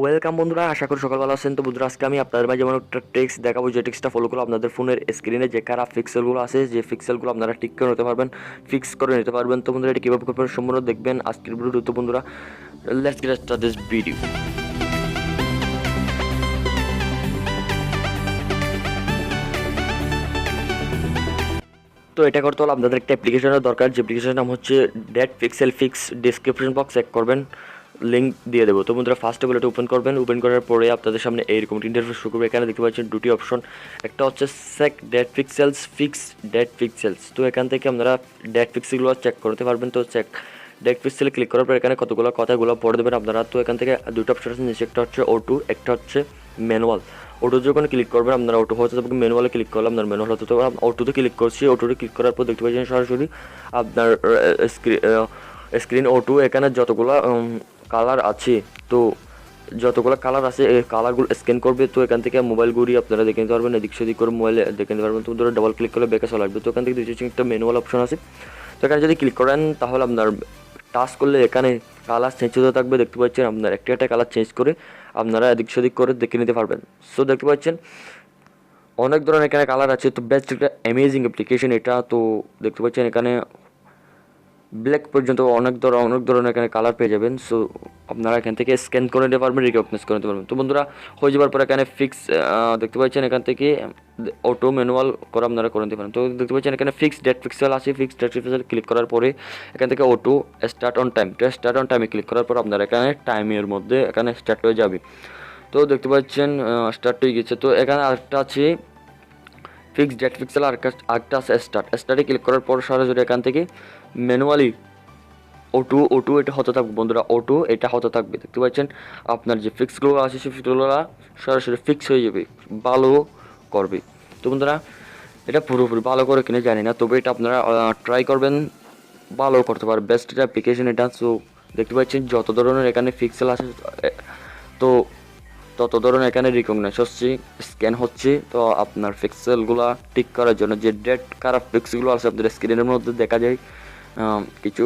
Welcome বন্ধুরা, আশা করি সকাল ভালো আছেন। তো বন্ধুরা, আজকে আমি আপনাদের মাঝে যেমন একটা টেক্সট দেখাবো, যে টেক্সটটা ফলো করলে আপনাদের ফোনের স্ক্রিনে যে খারাপ পিক্সেলগুলো আছে, যে পিক্সেলগুলো আপনারা ঠিক করে নিতে পারবেন, ফিক্স করে নিতে পারবেন। তো বন্ধুরা, এটা কীভাবে করবেন সম্পূর্ণ দেখবেন আজকের ভিডিও। তো বন্ধুরা, let's get start this video. তো এটা করতে হলে আপনাদের একটা অ্যাপ্লিকেশনের দরকার, যে অ্যাপ্লিকেশনের নাম হচ্ছে dead pixel fix. Description box check করবেন, লিঙ্ক দিয়ে দেবো। তো বন্ধুরা, ফার্স্ট অফ অল এটা ওপেন করবেন। ওপেন করার পরে আপনাদের সামনে এইরকম ইন্টারফেস শো করবে। এখানে দেখতে পাচ্ছেন দুটি অপশন, একটা হচ্ছে সেক date pixels, fix date pixels. তো এখান থেকে আপনারা ডেট পিক্সেলগুলো চেক করতে পারবেন। তো চেক ডেট পিক্সেলে ক্লিক করার পর এখানে কতগুলো কথাগুলো পড়ে দেবেন আপনারা। তো এখান থেকে দুটো অপশন আছে নিচে, একটা হচ্ছে O2, একটা হচ্ছে ম্যানুয়াল। অটো যখন ক্লিক করবেন আপনারা, অটো হচ্ছে তবে ম্যানুয়ালে ক্লিক করলে আপনার ম্যানুয়াল হতে। তো অটোতে ক্লিক করছি। অটোতে ক্লিক করার পর দেখতে পাচ্ছেন সরাসরি আপনার স্ক্রিন O2 এখানে যতগুলো কালার আছে, তো যতগুলো কালার আছে এই কালারগুলো স্ক্যান করবে। তো এখান থেকে মোবাইল ঘুরিয়ে আপনারা দেখে নিতে পারবেন, এদিক সেদিক করে মোবাইলে দেখে নিতে পারবেন। তো ধরো ডাবল ক্লিক করলে ব্যাকে চলে আসবে। তো এখান থেকে দেখতে একটা ম্যানুয়াল অপশন আছে। তো এখানে যদি ক্লিক করেন তাহলে আপনার টাচ করলে এখানে কালার চেঞ্জ হতে থাকবে। দেখতে পাচ্ছেন আপনার একটা কালার চেঞ্জ করে আপনারা এদিক সেদিক করে দেখে নিতে পারবেন। সো দেখতে পাচ্ছেন অনেক ধরনের এখানে কালার আছে। তো বেস্ট একটা অ্যামেজিং অ্যাপ্লিকেশন এটা। তো দেখতে পাচ্ছেন এখানে ব্ল্যাক পর্যন্ত অনেক ধরনের এখানে কালার পেয়ে যাবেন। সো আপনারা এখান থেকে স্ক্যান করে নিতে পারবেন, রিকগনাইজ করে নিতে পারবেন। তো বন্ধুরা, হয়ে যাওয়ার পর এখানে ফিক্স দেখতে পাচ্ছেন এখান থেকে অটো ম্যানুয়াল করে আপনারা করে নিতে পারেন। তো দেখতে পাচ্ছেন এখানে ফিক্স ডেট পিক্সেল আছে। ফিক্স ডেট পিক্সেল ক্লিক করার পরে এখান থেকে অটো স্টার্ট অন টাইম। তো স্টার্ট অন টাইমে ক্লিক করার পর আপনারা এখানে টাইমের মধ্যে এখানে স্টার্ট হয়ে যাবে। তো দেখতে পাচ্ছেন স্টার্ট হয়ে গেছে। তো এখানে আরেকটা আছে ফিক্স ডেট পিক্সেল, আরেকটা আছে স্টার্টে ক্লিক করার পর সরাসরি এখান থেকে ম্যানুয়ালি O2 এটা হতে থাকবে বন্ধুরা। O2 এটা হতে থাকবে। দেখতে পাচ্ছেন আপনার যে ফিক্সগুলো আছে সেই ফিক্সগুলো সরাসরি ফিক্স হয়ে যাবে, ভালো করবে। তো বন্ধুরা, এটা পুরোপুরি ভালো করে কিনে জানি না, তবে এটা আপনারা ট্রাই করবেন, ভালো করতে পারবে। বেস্ট একটা অ্যাপ্লিকেশন এটা। সো দেখতে পাচ্ছেন যত ধরনের এখানে পিক্সেল আছে, তো তত ধরনের এখানে রিকগনাইজ হচ্ছে, স্ক্যান হচ্ছে। তো আপনার পিক্সেলগুলো ঠিক করার জন্য যে ডেট খারাপ পিক্সেলগুলো আছে আপনাদের স্ক্রিনের মধ্যে দেখা যায়, কিছু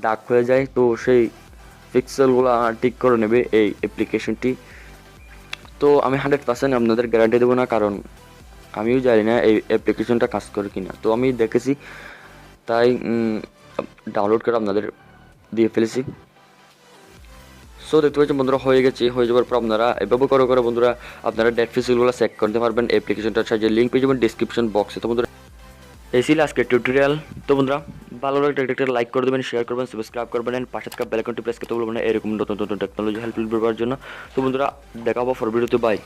দাগ হয়ে যায়, তো সেই পিক্সেলগুলো ঠিক করে নেবে এই অ্যাপ্লিকেশনটি। তো আমি 100% আপনাদের গ্যারান্টি দেবো না, কারণ আমিও জানি না এই অ্যাপ্লিকেশনটা কাজ করে কিনা। তো আমি দেখেছি, তাই ডাউনলোড করে আপনাদের দিয়ে ফেলেছি। সো দেখতে পাচ্ছেন বন্ধুরা, হয়ে গেছে। হয়ে যাওয়ার পর আপনারা এভাবে করে বন্ধুরা আপনারা ডেট পিক্সেলগুলো চেক করতে পারবেন অ্যাপ্লিকেশনটার সাহায্যে। লিঙ্ক পেয়ে যাবেন ডিসক্রিপশন বক্সে। তো বন্ধুরা, এই ছিল আজকের টিউটোরিয়াল। তো বন্ধুরা, ভালো লাগলে একটা লাইক করে দেবেন, শেয়ার করবেন, সাবস্ক্রাইব করবেন, এন্ড পাশে থাকা বেল আইকনটি প্রেস করতে ভুলবেন না এরকম নতুন টেকনোলজি হেল্পফুল পাওয়ার জন্য। তো বন্ধুরা, দেখা হবে পরের ভিডিওতে। বাই।